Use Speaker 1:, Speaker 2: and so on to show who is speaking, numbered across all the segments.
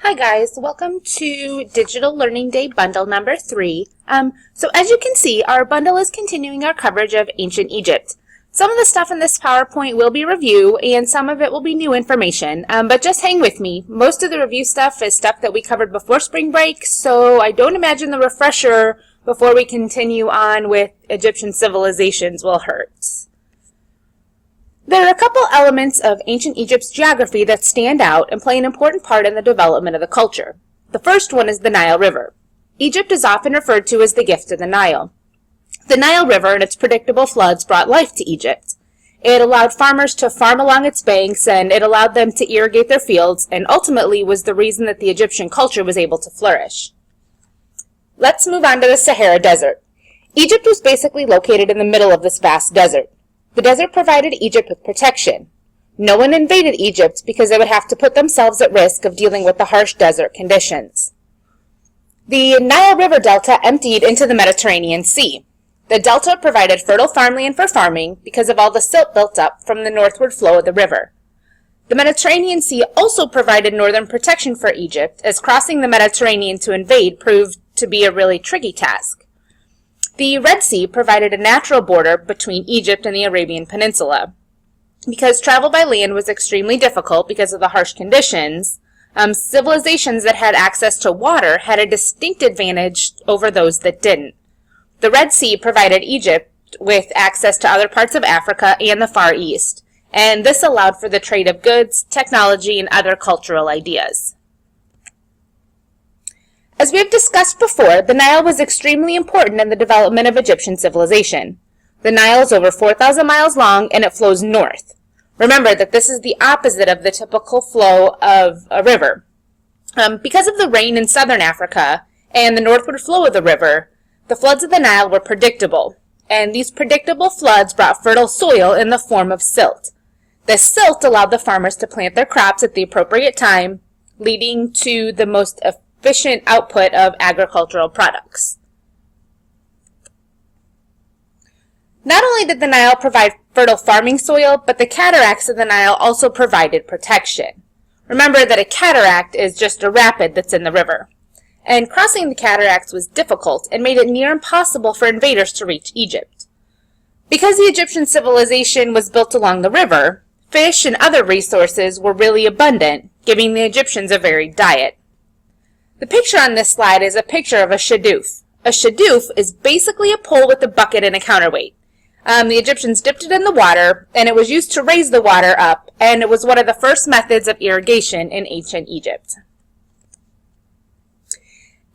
Speaker 1: Hi guys, welcome to Digital Learning Day bundle number 3. So as you can see, our bundle is continuing our coverage of ancient Egypt. Some of the stuff in this PowerPoint will be review and some of it will be new information, but just hang with me. Most of the review stuff is stuff that we covered before spring break, so I don't imagine the refresher before we continue on with Egyptian civilizations will hurt. There are a couple elements of ancient Egypt's geography that stand out and play an important part in the development of the culture. The first one is the Nile River. Egypt is often referred to as the gift of the Nile. The Nile River and its predictable floods brought life to Egypt. It allowed farmers to farm along its banks, and it allowed them to irrigate their fields, and ultimately was the reason that the Egyptian culture was able to flourish. Let's move on to the Sahara Desert. Egypt was basically located in the middle of this vast desert. The desert provided Egypt with protection. No one invaded Egypt because they would have to put themselves at risk of dealing with the harsh desert conditions. The Nile River Delta emptied into the Mediterranean Sea. The delta provided fertile farmland for farming because of all the silt built up from the northward flow of the river. The Mediterranean Sea also provided northern protection for Egypt, as crossing the Mediterranean to invade proved to be a really tricky task. The Red Sea provided a natural border between Egypt and the Arabian Peninsula. Because travel by land was extremely difficult because of the harsh conditions, civilizations that had access to water had a distinct advantage over those that didn't. The Red Sea provided Egypt with access to other parts of Africa and the Far East, and this allowed for the trade of goods, technology, and other cultural ideas. As we have discussed before, the Nile was extremely important in the development of Egyptian civilization. The Nile is over 4,000 miles long and it flows north. Remember that this is the opposite of the typical flow of a river. Because of the rain in southern Africa and the northward flow of the river, the floods of the Nile were predictable, and these predictable floods brought fertile soil in the form of silt. This silt allowed the farmers to plant their crops at the appropriate time, leading to the most efficient output of agricultural products. Not only did the Nile provide fertile farming soil, but the cataracts of the Nile also provided protection. Remember that a cataract is just a rapid that's in the river. And crossing the cataracts was difficult and made it near impossible for invaders to reach Egypt. Because the Egyptian civilization was built along the river, fish and other resources were really abundant, giving the Egyptians a varied diet. The picture on this slide is a picture of a shadoof. A shadoof is basically a pole with a bucket and a counterweight. The Egyptians dipped it in the water, and it was used to raise the water up, and it was one of the first methods of irrigation in ancient Egypt.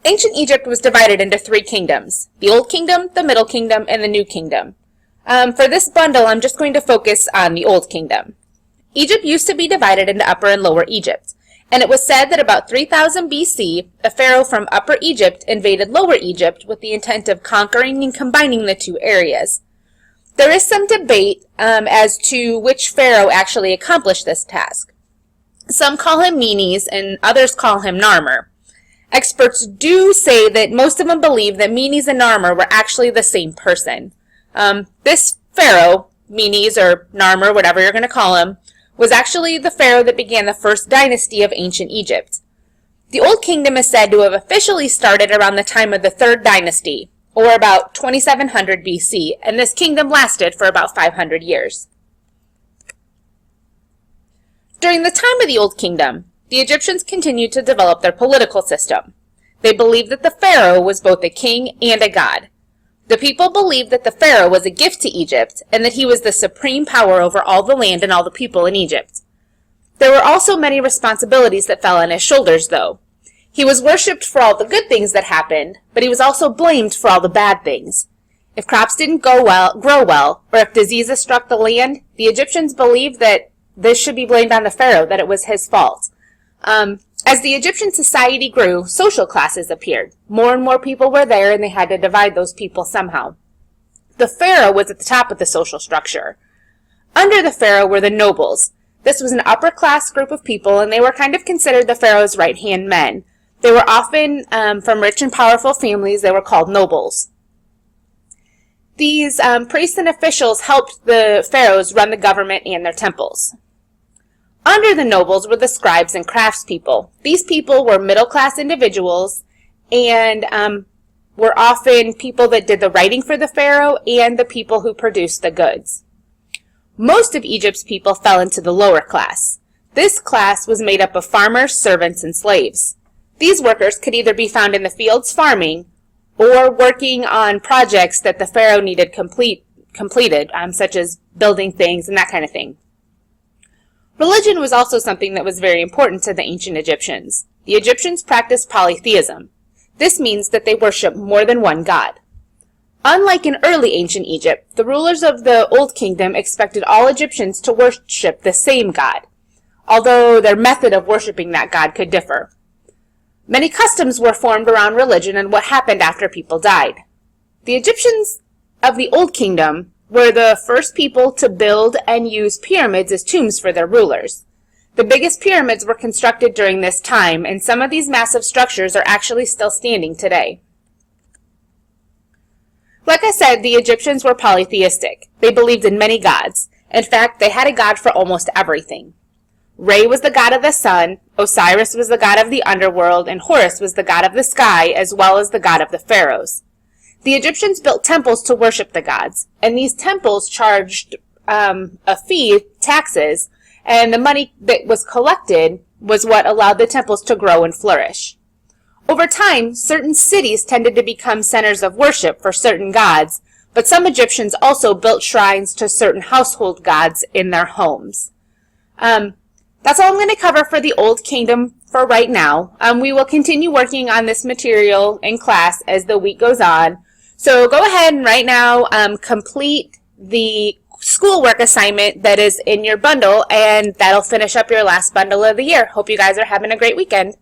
Speaker 1: Ancient Egypt was divided into 3 kingdoms: the Old Kingdom, the Middle Kingdom, and the New Kingdom. For this bundle, I'm just going to focus on the Old Kingdom. Egypt used to be divided into Upper and Lower Egypt. And it was said that about 3000 BC, a pharaoh from Upper Egypt invaded Lower Egypt with the intent of conquering and combining the 2 areas. There is some debate as to which pharaoh actually accomplished this task. Some call him Menes and others call him Narmer. Experts do say that most of them believe that Menes and Narmer were actually the same person. This pharaoh, Menes or Narmer, whatever you're going to call him, was actually the pharaoh that began the first dynasty of ancient Egypt. The Old Kingdom is said to have officially started around the time of the 3rd dynasty, or about 2700 BC, and this kingdom lasted for about 500 years. During the time of the Old Kingdom, the Egyptians continued to develop their political system. They believed that the pharaoh was both a king and a god. The people believed that the pharaoh was a gift to Egypt and that he was the supreme power over all the land and all the people in Egypt. There were also many responsibilities that fell on his shoulders, though. He was worshipped for all the good things that happened, but he was also blamed for all the bad things. If crops didn't grow well, or if diseases struck the land, the Egyptians believed that this should be blamed on the pharaoh, that it was his fault. As the Egyptian society grew, social classes appeared. More and more people were there, and they had to divide those people somehow. The pharaoh was at the top of the social structure. Under the pharaoh were the nobles. This was an upper-class group of people, and they were kind of considered the pharaoh's right-hand men. They were often from rich and powerful families. They were called nobles. These priests and officials helped the pharaohs run the government and their temples. Under the nobles were the scribes and craftspeople. These people were middle-class individuals and were often people that did the writing for the pharaoh and the people who produced the goods. Most of Egypt's people fell into the lower class. This class was made up of farmers, servants, and slaves. These workers could either be found in the fields farming or working on projects that the pharaoh needed completed, such as building things and that kind of thing. Religion was also something that was very important to the ancient Egyptians. The Egyptians practiced polytheism. This means that they worship more than one god. Unlike in early ancient Egypt, the rulers of the Old Kingdom expected all Egyptians to worship the same god, although their method of worshiping that god could differ. Many customs were formed around religion and what happened after people died. The Egyptians of the Old Kingdom were the first people to build and use pyramids as tombs for their rulers. The biggest pyramids were constructed during this time, and some of these massive structures are actually still standing today. Like I said, the Egyptians were polytheistic. They believed in many gods. In fact, they had a god for almost everything. Re was the god of the sun, Osiris was the god of the underworld, and Horus was the god of the sky, as well as the god of the pharaohs. The Egyptians built temples to worship the gods, and these temples charged a fee, taxes, and the money that was collected was what allowed the temples to grow and flourish. Over time, certain cities tended to become centers of worship for certain gods, but some Egyptians also built shrines to certain household gods in their homes. That's all I'm going to cover for the Old Kingdom for right now. We will continue working on this material in class as the week goes on. So go ahead and right now complete the schoolwork assignment that is in your bundle, and that'll finish up your last bundle of the year. Hope you guys are having a great weekend.